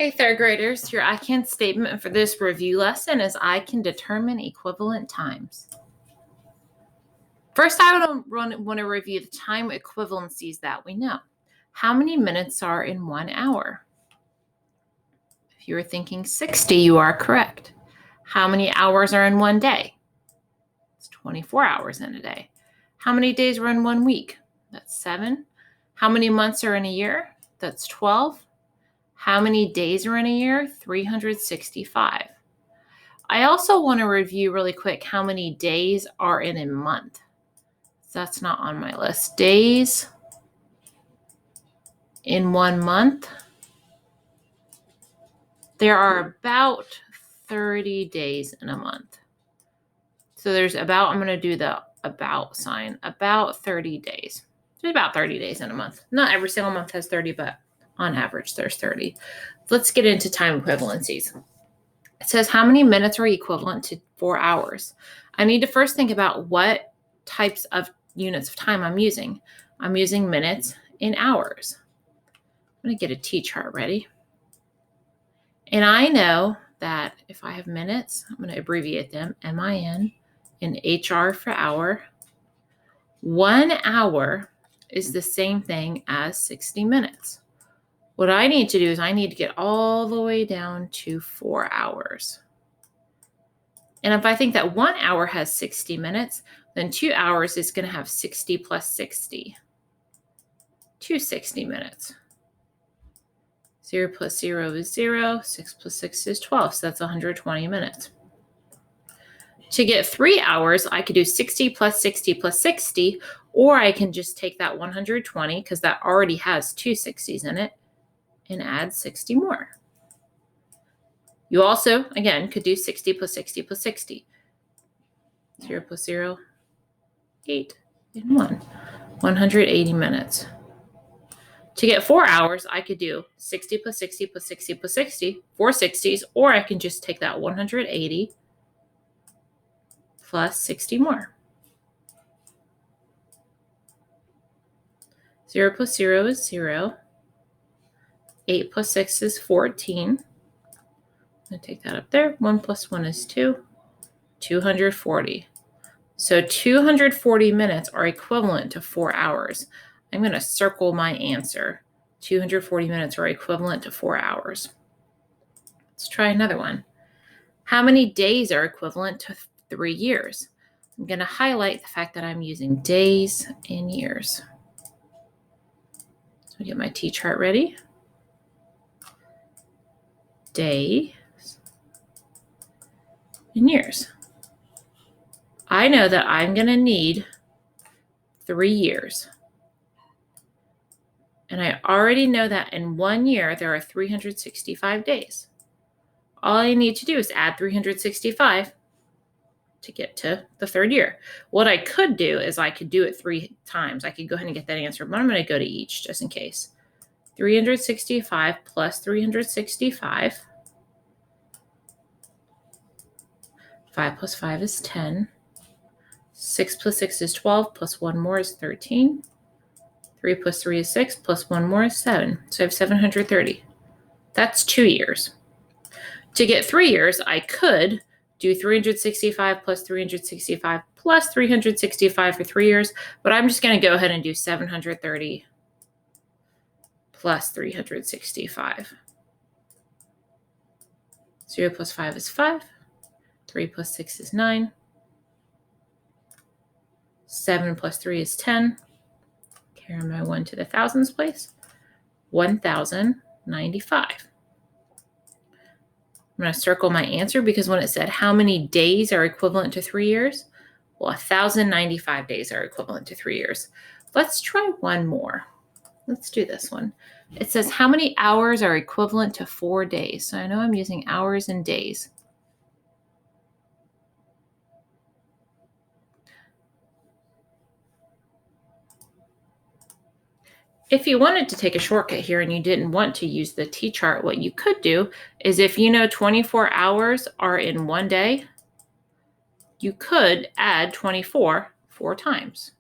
Hey, third graders, your I can statement for this review lesson is I can determine equivalent times. First, I want to review the time equivalencies that we know. How many minutes are in 1 hour? If you were thinking 60, you are correct. How many hours are in 1 day? It's 24 hours in a day. How many days are in 1 week? That's 7. How many months are in a year? That's 12. How many days are in a year? 365. I also want to review really quick how many days are in a month. That's not on my list. Days in 1 month. There are about 30 days in a month. So there's about, I'm going to do the about sign, about 30 days. There's about 30 days in a month. Not every single month has 30, but on average there's 30. Let's get into time equivalencies. It says how many minutes are equivalent to 4 hours. I need to first think about what types of units of time I'm using. I'm using minutes in hours. I'm going to get a T-chart ready. And I know that if I have minutes, I'm going to abbreviate them, MIN, and HR for hour. 1 hour is the same thing as 60 minutes. What I need to do is I need to get all the way down to 4 hours. And if I think that 1 hour has 60 minutes, then 2 hours is going to have 60 plus 60. 260 minutes. 0 plus 0 is 0. 6 plus 6 is 12. So that's 120 minutes. To get 3 hours, I could do 60 plus 60 plus 60, or I can just take that 120 because that already has 2 60s in it and add 60 more. You also, again, could do 60 plus 60 plus 60. 0 plus 0, 8 and 1. 180 minutes. To get 4 hours, I could do 60 plus 60 plus 60 plus 60, 4 60s, or I can just take that 180 plus 60 more. 0 plus 0 is 0. 8 plus 6 is 14. I'm going to take that up there. 1 plus 1 is 2. 240. So 240 minutes are equivalent to 4 hours. I'm going to circle my answer. 240 minutes are equivalent to 4 hours. Let's try another one. How many days are equivalent to 3 years? I'm going to highlight the fact that I'm using days and years. So get my T-chart ready. Days and years. I know that I'm going to need 3 years. And I already know that in 1 year, there are 365 days. All I need to do is add 365 to get to the 3rd year. What I could do is I could do it 3 times. I could go ahead and get that answer, but I'm going to go to each just in case. 365 plus 365. 5 plus 5 is 10. 6 plus 6 is 12, plus 1 more is 13. 3 plus 3 is 6, plus 1 more is 7. So I have 730. That's 2 years. To get 3 years, I could do 365 plus 365 plus 365 for 3 years, but I'm just going to go ahead and do 730 plus 365. 0 plus 5 is 5. 3 plus 6 is 9. 7 plus 3 is 10. Carry my 1 to the thousands place. 1,095. I'm going to circle my answer because when it said how many days are equivalent to 3 years, well, 1,095 days are equivalent to 3 years. Let's try one more. Let's do this one. It says how many hours are equivalent to 4 days. So I know I'm using hours and days. If you wanted to take a shortcut here and you didn't want to use the T-chart, what you could do is if you know 24 hours are in 1 day, you could add 24 4 times.